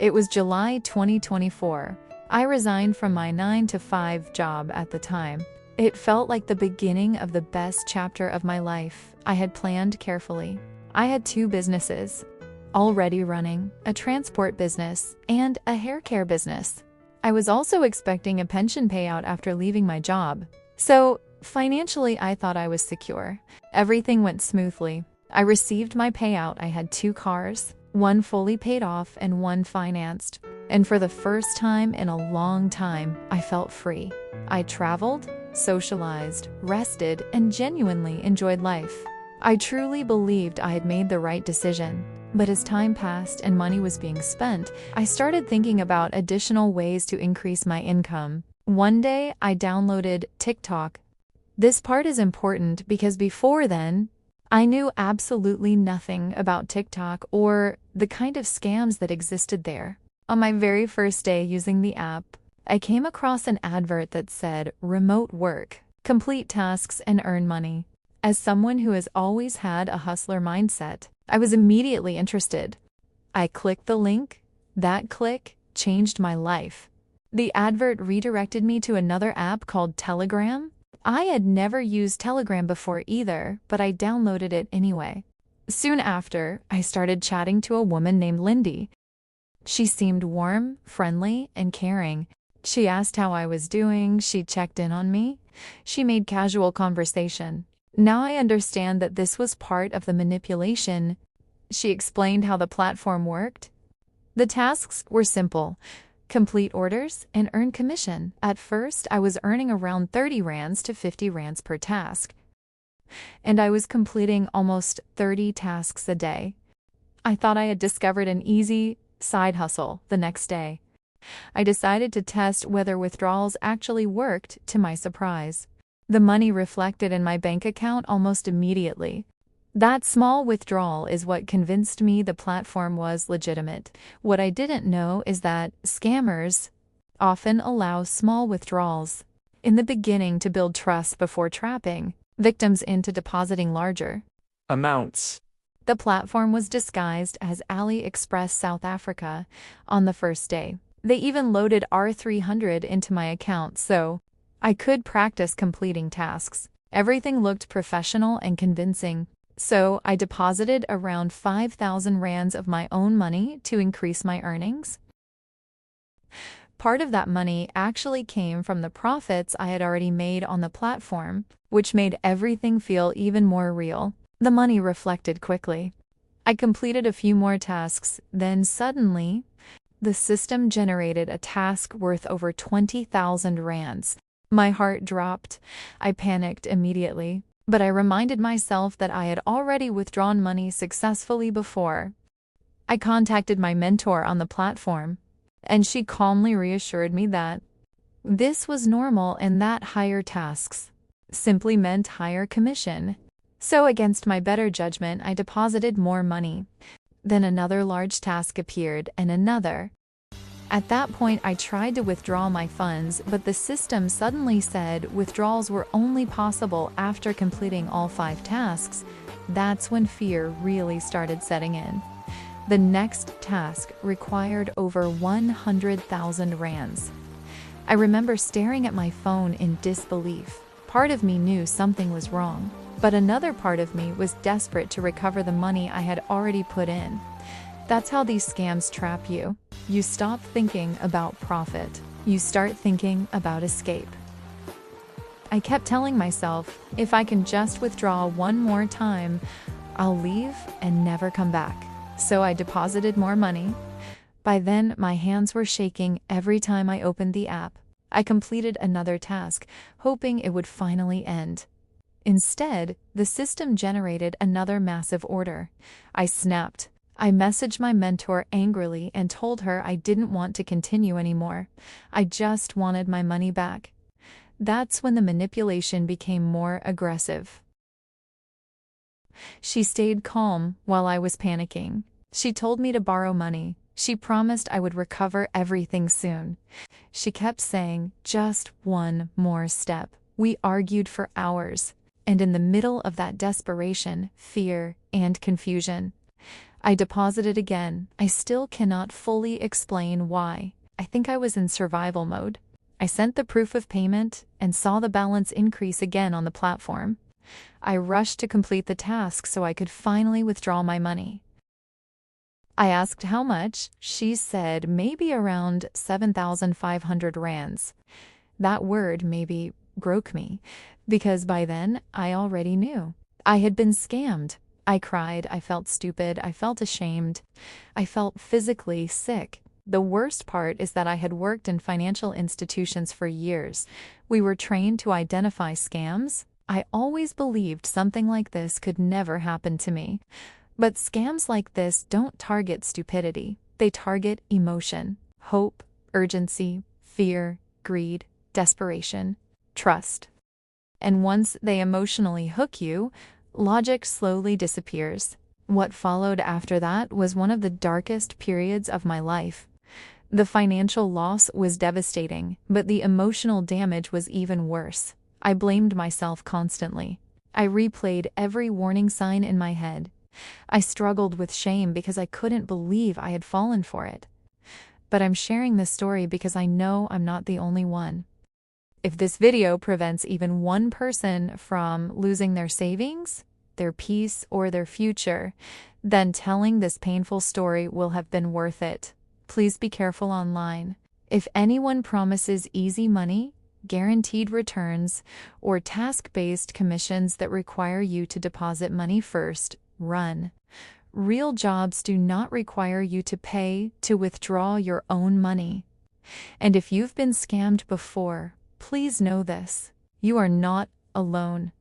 It was July 2024. I resigned from my 9-to-5 job at the time. It felt like the beginning of the best chapter of my life. I had planned carefully. I had 2 businesses already running, a transport business and a hair care business. I was also expecting a pension payout after leaving my job. So, financially, I thought I was secure. Everything went smoothly. I received my payout. I had 2 cars, one fully paid off and one financed. And for the first time in a long time, I felt free. I traveled, socialized, rested, and genuinely enjoyed life. I truly believed I had made the right decision. But as time passed and money was being spent, I started thinking about additional ways to increase my income. One day, I downloaded TikTok. This part is important because before then, I knew absolutely nothing about TikTok or the kind of scams that existed there. On my very first day using the app, I came across an advert that said, "Remote work, complete tasks and earn money." As someone who has always had a hustler mindset, I was immediately interested. I clicked the link. That click changed my life. The advert redirected me to another app called Telegram. I had never used Telegram before either, but I downloaded it anyway. Soon after, I started chatting to a woman named Lindy. She seemed warm, friendly, and caring. She asked how I was doing, she checked in on me. She made casual conversation. Now I understand that this was part of the manipulation. She explained how the platform worked. The tasks were simple. Complete orders and earn commission. At first, I was earning around 30 rands to 50 rands per task. And I was completing almost 30 tasks a day. I thought I had discovered an easy side hustle the next day. I decided to test whether withdrawals actually worked. To my surprise, the money reflected in my bank account almost immediately. That small withdrawal is what convinced me the platform was legitimate. What I didn't know is that scammers often allow small withdrawals in the beginning to build trust before trapping victims into depositing larger amounts. The platform was disguised as AliExpress South Africa on the first day. They even loaded R300 into my account so I could practice completing tasks. Everything looked professional and convincing. So I deposited around 5,000 rands of my own money to increase my earnings. Part of that money actually came from the profits I had already made on the platform, which made everything feel even more real. The money reflected quickly. I completed a few more tasks, then suddenly, the system generated a task worth over 20,000 rands. My heart dropped. I panicked immediately. But I reminded myself that I had already withdrawn money successfully before. I contacted my mentor on the platform, and she calmly reassured me that this was normal and that higher tasks simply meant higher commission. So against my better judgment, I deposited more money. Then another large task appeared and another. At that point, I tried to withdraw my funds, but the system suddenly said withdrawals were only possible after completing all 5 tasks. That's when fear really started setting in. The next task required over 100,000 rands. I remember staring at my phone in disbelief. Part of me knew something was wrong, but another part of me was desperate to recover the money I had already put in. That's how these scams trap you. You stop thinking about profit. You start thinking about escape. I kept telling myself, if I can just withdraw one more time, I'll leave and never come back. So I deposited more money. By then, my hands were shaking every time I opened the app. I completed another task, hoping it would finally end. Instead, the system generated another massive order. I snapped. I messaged my mentor angrily and told her I didn't want to continue anymore. I just wanted my money back. That's when the manipulation became more aggressive. She stayed calm while I was panicking. She told me to borrow money. She promised I would recover everything soon. She kept saying, just one more step. We argued for hours, and in the middle of that desperation, fear, and confusion, I deposited again. I still cannot fully explain why. I think I was in survival mode. I sent the proof of payment and saw the balance increase again on the platform. I rushed to complete the task so I could finally withdraw my money. I asked how much. She said maybe around 7,500 rands. That word maybe broke me, because by then I already knew. I had been scammed. I cried, I felt stupid, I felt ashamed, I felt physically sick. The worst part is that I had worked in financial institutions for years. We were trained to identify scams. I always believed something like this could never happen to me. But scams like this don't target stupidity. They target emotion, hope, urgency, fear, greed, desperation, trust. And once they emotionally hook you, logic slowly disappears. What followed after that was one of the darkest periods of my life. The financial loss was devastating, but the emotional damage was even worse. I blamed myself constantly. I replayed every warning sign in my head. I struggled with shame because I couldn't believe I had fallen for it. But I'm sharing this story because I know I'm not the only one. If this video prevents even one person from losing their savings, their peace, or their future, then telling this painful story will have been worth it. Please be careful online. If anyone promises easy money, guaranteed returns, or task-based commissions that require you to deposit money first, run. Real jobs do not require you to pay to withdraw your own money. And if you've been scammed before, please know this: you are not alone.